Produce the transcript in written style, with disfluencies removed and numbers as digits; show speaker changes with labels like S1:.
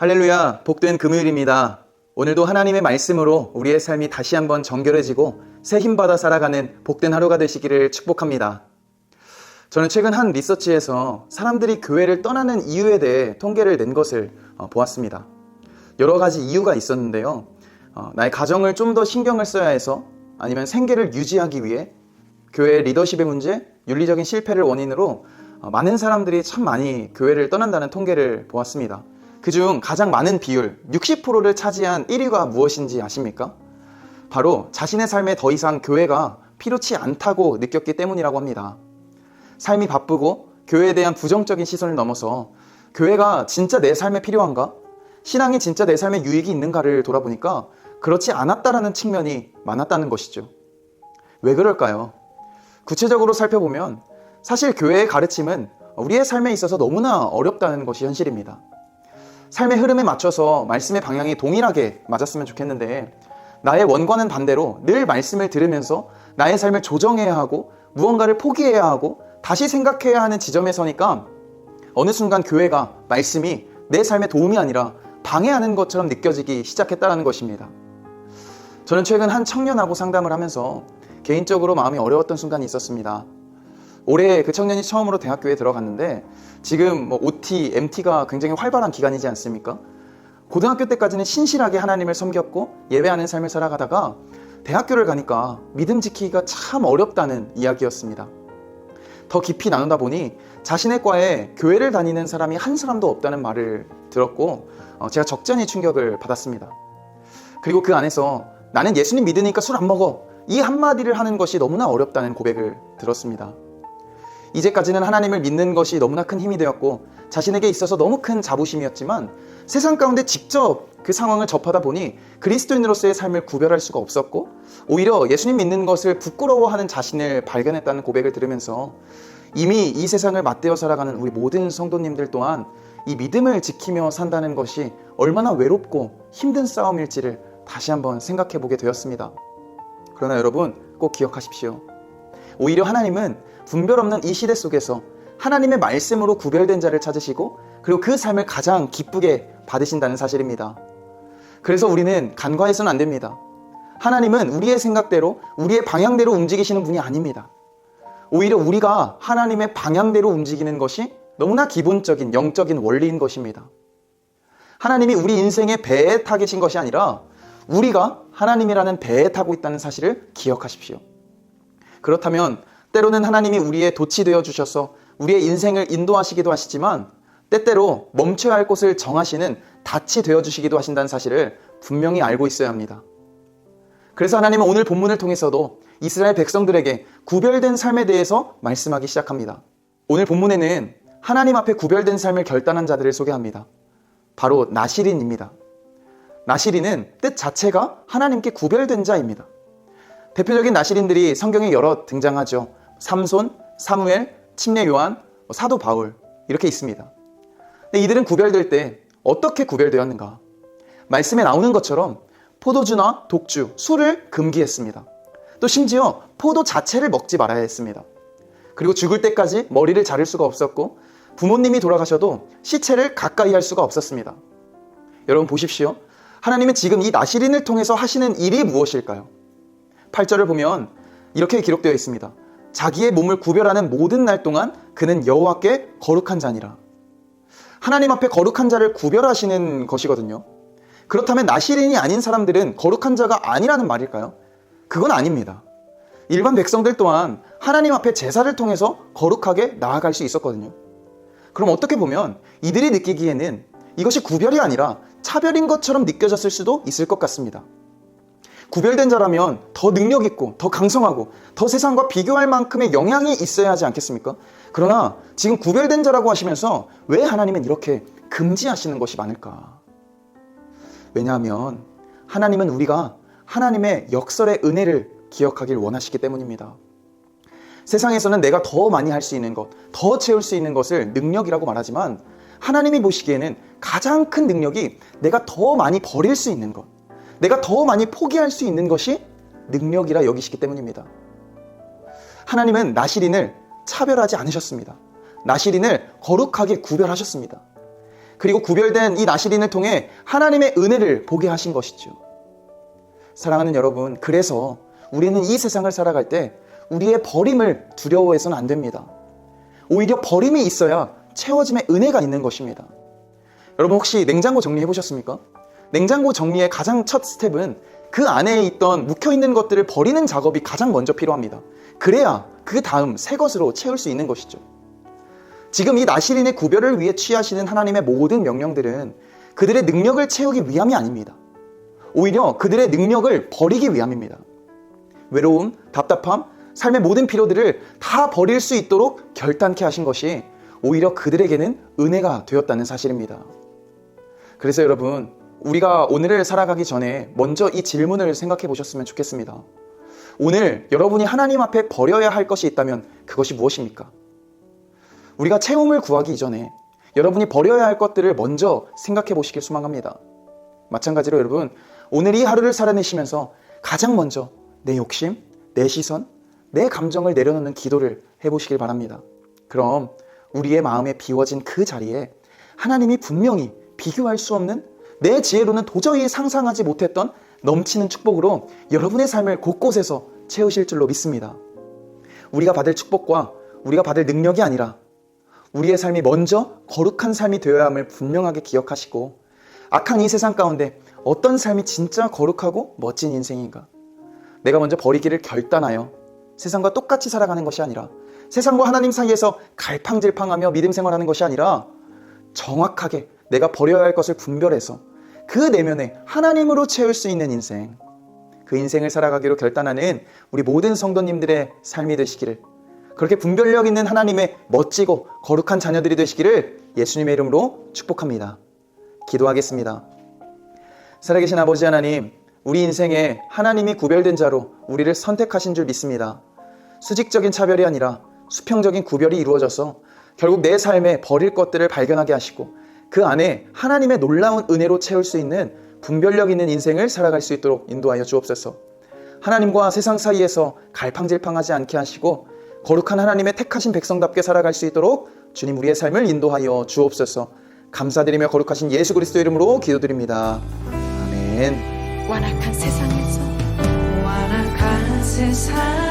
S1: 할렐루야, 복된 금요일입니다. 오늘도 하나님의 말씀으로 우리의 삶이 다시 한번 정결해지고 새 힘받아 살아가는 복된 하루가 되시기를 축복합니다. 저는 최근 한 리서치에서 사람들이 교회를 떠나는 이유에 대해 통계를 낸 것을 보았습니다. 여러 가지 이유가 있었는데요. 나의 가정을 좀 더 신경을 써야 해서, 아니면 생계를 유지하기 위해, 교회 리더십의 문제, 윤리적인 실패를 원인으로 많은 사람들이 참 많이 교회를 떠난다는 통계를 보았습니다. 그중 가장 많은 비율, 60%를 차지한 1위가 무엇인지 아십니까? 바로 자신의 삶에 더 이상 교회가 필요치 않다고 느꼈기 때문이라고 합니다. 삶이 바쁘고 교회에 대한 부정적인 시선을 넘어서 교회가 진짜 내 삶에 필요한가? 신앙이 진짜 내 삶에 유익이 있는가를 돌아보니까 그렇지 않았다라는 측면이 많았다는 것이죠. 왜 그럴까요? 구체적으로 살펴보면 사실 교회의 가르침은 우리의 삶에 있어서 너무나 어렵다는 것이 현실입니다. 삶의 흐름에 맞춰서 말씀의 방향이 동일하게 맞았으면 좋겠는데, 나의 원과는 반대로 늘 말씀을 들으면서 나의 삶을 조정해야 하고 무언가를 포기해야 하고 다시 생각해야 하는 지점에 서니까 어느 순간 교회가, 말씀이 내 삶에 도움이 아니라 방해하는 것처럼 느껴지기 시작했다는 것입니다. 저는 최근 한 청년하고 상담을 하면서 개인적으로 마음이 어려웠던 순간이 있었습니다. 올해 그 청년이 처음으로 대학교에 들어갔는데 지금 OT, MT가 굉장히 활발한 기간이지 않습니까? 고등학교 때까지는 신실하게 하나님을 섬겼고 예배하는 삶을 살아가다가 대학교를 가니까 믿음 지키기가 참 어렵다는 이야기였습니다. 더 깊이 나누다 보니 자신의 과에 교회를 다니는 사람이 한 사람도 없다는 말을 들었고 제가 적잖이 충격을 받았습니다. 그리고 그 안에서 나는 예수님 믿으니까 술 안 먹어, 이 한마디를 하는 것이 너무나 어렵다는 고백을 들었습니다. 이제까지는 하나님을 믿는 것이 너무나 큰 힘이 되었고 자신에게 있어서 너무 큰 자부심이었지만 세상 가운데 직접 그 상황을 접하다 보니 그리스도인으로서의 삶을 구별할 수가 없었고 오히려 예수님 믿는 것을 부끄러워하는 자신을 발견했다는 고백을 들으면서 이미 이 세상을 맞대어 살아가는 우리 모든 성도님들 또한 이 믿음을 지키며 산다는 것이 얼마나 외롭고 힘든 싸움일지를 다시 한번 생각해 보게 되었습니다. 그러나 여러분 꼭 기억하십시오. 오히려 하나님은 분별 없는 이 시대 속에서 하나님의 말씀으로 구별된 자를 찾으시고 그리고 그 삶을 가장 기쁘게 받으신다는 사실입니다. 그래서 우리는 간과해서는 안 됩니다. 하나님은 우리의 생각대로, 우리의 방향대로 움직이시는 분이 아닙니다. 오히려 우리가 하나님의 방향대로 움직이는 것이 너무나 기본적인 영적인 원리인 것입니다. 하나님이 우리 인생의 배에 타 계신 것이 아니라 우리가 하나님이라는 배에 타고 있다는 사실을 기억하십시오. 그렇다면 때로는 하나님이 우리의 돛이 되어 주셔서 우리의 인생을 인도하시기도 하시지만 때때로 멈춰야 할 곳을 정하시는 닻이 되어 주시기도 하신다는 사실을 분명히 알고 있어야 합니다. 그래서 하나님은 오늘 본문을 통해서도 이스라엘 백성들에게 구별된 삶에 대해서 말씀하기 시작합니다. 오늘 본문에는 하나님 앞에 구별된 삶을 결단한 자들을 소개합니다. 바로 나실인입니다. 나실인은 뜻 자체가 하나님께 구별된 자입니다. 대표적인 나실인들이 성경에 여러 등장하죠. 삼손, 사무엘, 침례 요한, 사도 바울 이렇게 있습니다. 근데 이들은 구별될 때 어떻게 구별되었는가? 말씀에 나오는 것처럼 포도주나 독주, 술을 금기했습니다. 또 심지어 포도 자체를 먹지 말아야 했습니다. 그리고 죽을 때까지 머리를 자를 수가 없었고 부모님이 돌아가셔도 시체를 가까이 할 수가 없었습니다. 여러분 보십시오. 하나님은 지금 이 나실인을 통해서 하시는 일이 무엇일까요? 8절을 보면 이렇게 기록되어 있습니다. 자기의 몸을 구별하는 모든 날 동안 그는 여호와께 거룩한 자니라. 하나님 앞에 거룩한 자를 구별하시는 것이거든요. 그렇다면 나실인이 아닌 사람들은 거룩한 자가 아니라는 말일까요? 그건 아닙니다. 일반 백성들 또한 하나님 앞에 제사를 통해서 거룩하게 나아갈 수 있었거든요. 그럼 어떻게 보면 이들이 느끼기에는 이것이 구별이 아니라 차별인 것처럼 느껴졌을 수도 있을 것 같습니다. 구별된 자라면 더 능력 있고 더 강성하고 더 세상과 비교할 만큼의 영향이 있어야 하지 않겠습니까? 그러나 지금 구별된 자라고 하시면서 왜 하나님은 이렇게 금지하시는 것이 많을까? 왜냐하면 하나님은 우리가 하나님의 역설의 은혜를 기억하길 원하시기 때문입니다. 세상에서는 내가 더 많이 할 수 있는 것, 더 채울 수 있는 것을 능력이라고 말하지만 하나님이 보시기에는 가장 큰 능력이 내가 더 많이 버릴 수 있는 것, 내가 더 많이 포기할 수 있는 것이 능력이라 여기시기 때문입니다. 하나님은 나실인을 차별하지 않으셨습니다. 나실인을 거룩하게 구별하셨습니다. 그리고 구별된 이 나시린을 통해 하나님의 은혜를 보게 하신 것이죠. 사랑하는 여러분, 그래서 우리는 이 세상을 살아갈 때 우리의 버림을 두려워해서는 안 됩니다. 오히려 버림이 있어야 채워짐의 은혜가 있는 것입니다. 여러분, 혹시 냉장고 정리해 보셨습니까? 냉장고 정리의 가장 첫 스텝은 그 안에 있던 묵혀있는 것들을 버리는 작업이 가장 먼저 필요합니다. 그래야 그 다음 새 것으로 채울 수 있는 것이죠. 지금 이 나시린의 구별을 위해 취하시는 하나님의 모든 명령들은 그들의 능력을 채우기 위함이 아닙니다. 오히려 그들의 능력을 버리기 위함입니다. 외로움, 답답함, 삶의 모든 필요들을 다 버릴 수 있도록 결단케 하신 것이 오히려 그들에게는 은혜가 되었다는 사실입니다. 그래서 여러분, 우리가 오늘을 살아가기 전에 먼저 이 질문을 생각해 보셨으면 좋겠습니다. 오늘 여러분이 하나님 앞에 버려야 할 것이 있다면 그것이 무엇입니까? 우리가 채움을 구하기 이전에 여러분이 버려야 할 것들을 먼저 생각해 보시길 소망합니다. 마찬가지로 여러분, 오늘 이 하루를 살아내시면서 가장 먼저 내 욕심, 내 시선, 내 감정을 내려놓는 기도를 해보시길 바랍니다. 그럼 우리의 마음에 비워진 그 자리에 하나님이 분명히 비교할 수 없는, 내 지혜로는 도저히 상상하지 못했던 넘치는 축복으로 여러분의 삶을 곳곳에서 채우실 줄로 믿습니다. 우리가 받을 축복과 우리가 받을 능력이 아니라 우리의 삶이 먼저 거룩한 삶이 되어야 함을 분명하게 기억하시고, 악한 이 세상 가운데 어떤 삶이 진짜 거룩하고 멋진 인생인가, 내가 먼저 버리기를 결단하여 세상과 똑같이 살아가는 것이 아니라, 세상과 하나님 사이에서 갈팡질팡하며 믿음 생활하는 것이 아니라 정확하게 내가 버려야 할 것을 분별해서 그 내면에 하나님으로 채울 수 있는 인생, 그 인생을 살아가기로 결단하는 우리 모든 성도님들의 삶이 되시기를, 그렇게 분별력 있는 하나님의 멋지고 거룩한 자녀들이 되시기를 예수님의 이름으로 축복합니다. 기도하겠습니다. 살아계신 아버지 하나님, 우리 인생에 하나님이 구별된 자로 우리를 선택하신 줄 믿습니다. 수직적인 차별이 아니라 수평적인 구별이 이루어져서 결국 내 삶에 버릴 것들을 발견하게 하시고 그 안에 하나님의 놀라운 은혜로 채울 수 있는 분별력 있는 인생을 살아갈 수 있도록 인도하여 주옵소서. 하나님과 세상 사이에서 갈팡질팡하지 않게 하시고 거룩한 하나님의 택하신 백성답게 살아갈 수 있도록 주님 우리의 삶을 인도하여 주옵소서. 감사드리며 거룩하신 예수 그리스도 이름으로 기도드립니다. 아멘.
S2: 완악한 세상에서 완악한 세상